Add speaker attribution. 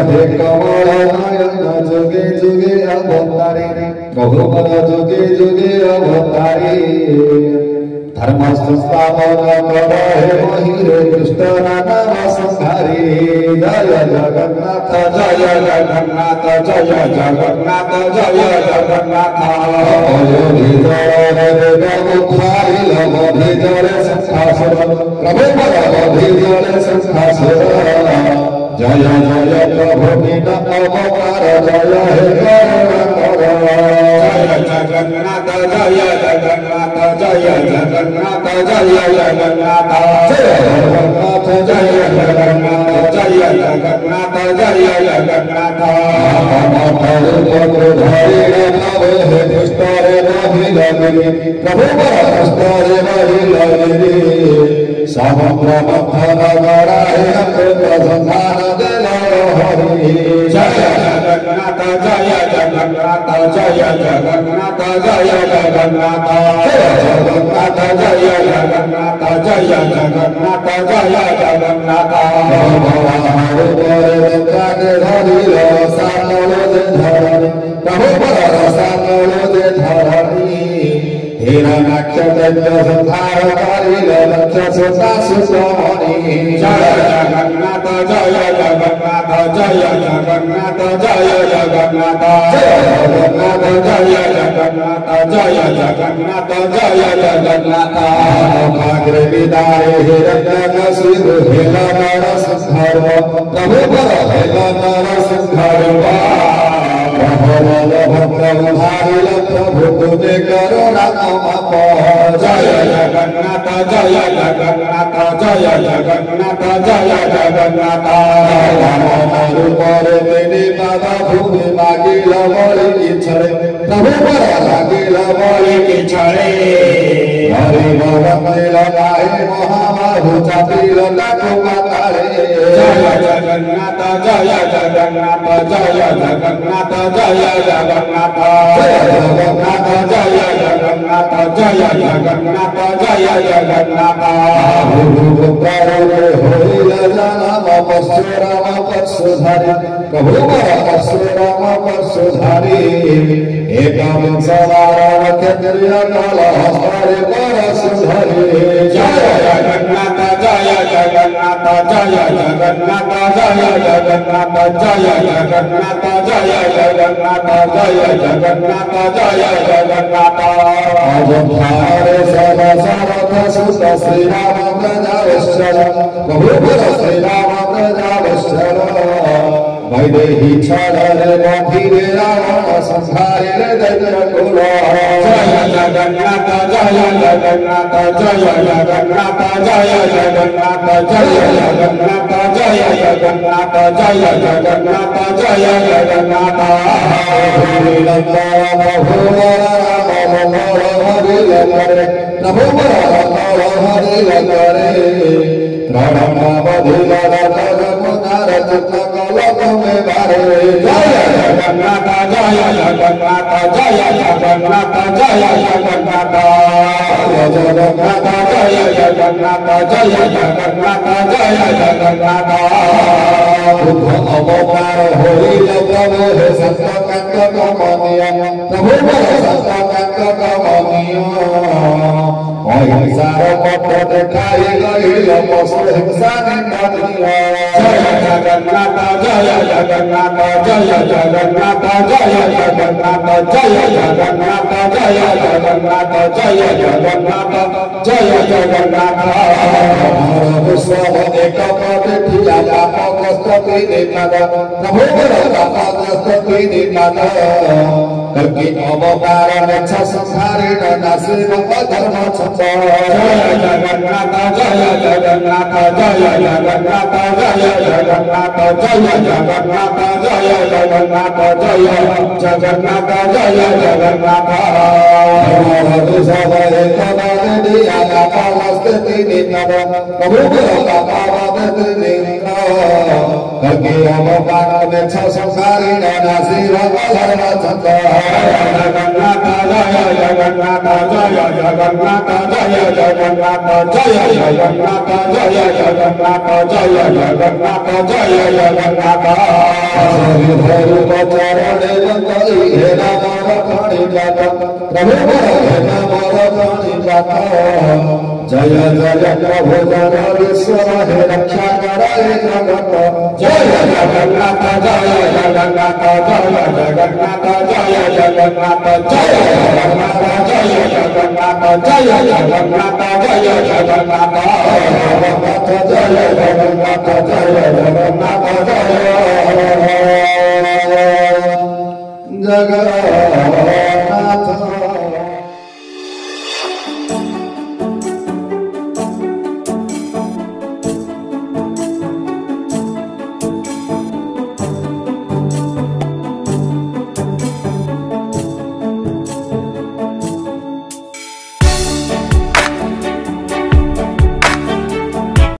Speaker 1: हे कमल नयन जुगे जुगे अवतारी रघुबर जुगे जुगे अवतारी धर्म संस्थापन कर हे महिरे कृष्ण नाम संहारी जय जगन्नाथ जय जगन्नाथ जय जगन्नाथ जय जगन्नाथ अयोधि जय लभि जय संहासुर रघुबर लभि जय संहासुर जय जय प्रभु मीना अवतार जय हे करुणाकर जय जगन्नाथ जय जगन्नाथ जय जगन्नाथ जय जगन्नाथ जय जगन्नाथ जय जगन्नाथ जय जगन्नाथ हे कृष्ण रे रही लगिरी प्रभु कृष्ण रे रही लगिरी समुद्र मथन गड़ाए अमृत संधान दिलो हरि जय जगन्नाथ जय जगन्नाथ जय जगन्नाथ जय जगन्नाथ जगन्नाथ जय जगन्नाथ जय जगन्नाथ जय जगन्नाथ प्रभु धरणी हिरणाक्ष दैत्य संहार करी लक्ष्य सुता सुसमणि जय जगन्नाथ जय जगन्नाथ जय जगन्नाथ जय जगन्नाथ जगन्नाथ जय जगन्नाथ जय जगन्नाथ जय जगन्नाथ भाग्रे विदारे हिरण्यकशिपु हेला नर संहार प्रभु पर हेला नर संहार प्रभु तुझे करुणा तम जय जगन्नाथ जय जगन्नाथ जय जगन्नाथ जय जगन्नाथ तेरे बाबा भूमि मागिल बलि की छड़े प्रभु पर लागिल बलि की छड़े हरि भगवत लगाए महाबाहु चापिल लाखों मातारे जय जगन्नाथ जय जगन्नाथ जय जगन्नाथ जय जगन्नाथ जगन्नाथ जय जगन्नाथ जय जगन्नाथ जय जगन्नाथ होइल जनम परशुराम परशुधारी प्रभु परशुराम परशुधारी एकम सवार क्षत्रिय कल हस्तारे परशुधारी जय जगन्नाथ जय जगन्नाथ जय जगन्नाथ जय जगन्नाथ जय जगन्नाथ जय जगन्नाथ जय जगन्नाथ जय जगन्नाथ अयोध्यारे सब सारथ सुत श्री राम प्रजावत्सल प्रभु श्री राम प्रजावत्सल वैदेही छड़रे गंभीरे रावण संहारे दैत्य कुल जय जगन्नाथ जय जगन्नाथ जय जगन्नाथ जय जगन्नाथ जय जगन्नाथ जय जगन्नाथ जय जगन्नाथ जय जगन्नाथ प्रभु हरि करे में बारे जय जगन्नाथ जय जगन्नाथ जय जगन्नाथ जय जगन्नाथ जगन्नाथ जय जगन्नाथ जय जगन्नाथ जय जगन्नाथ बुद्ध अवतार होइल प्रभु हे सत्यकांत कमनीय प्रभु सत्यकांत कमनीय अहिंसार पथ देखाई गइल पशु हिंसा निंदनीय जय जगन्नाथ जय जगन्नाथ जय जगन्नाथ जय जगन्नाथ जय जगन्नाथ जय जगन्नाथ जय जगन्नाथ जय जगन्नाथ विश्व एक पथिया पापग्रस्त निपद प्रभु पापग्रस्त निपद कल्कि अवतार रक्ष संहारेण नाशेन धर्म छंद जय जगन्नाथ जय जगन्नाथ जय जगन्नाथ जय जगन्नाथ जय जगन्नाथ जय जगन्नाथ जय जगन्नाथ जय जगन्नाथ सब एक दिया पालस्ते त्रिनेत्र प्रभु त्रिनेत्र करके अवतार में छ संसारी नासी रघुवर चंद्र जगन्नाथ जय जगन्नाथ जय जगन्नाथ जय जगन्नाथ जय जगन्नाथ जय जगन्नाथ जय जगन्नाथ जय जगन्नाथ रूप चरण बंदई हे नाम रखणी जात प्रभु नाम रखणी जात जय जय प्रभु जगदीश्वर हे रक्षा करे जगत जय जगन्नाथ जय जगन्नाथ जय जगन्नाथ जय जगन्नाथ जय जगन्नाथ जय जगन्नाथ जय जगन्नाथ जय जगन्नाथ जय जगन्नाथ जय जगन्नाथ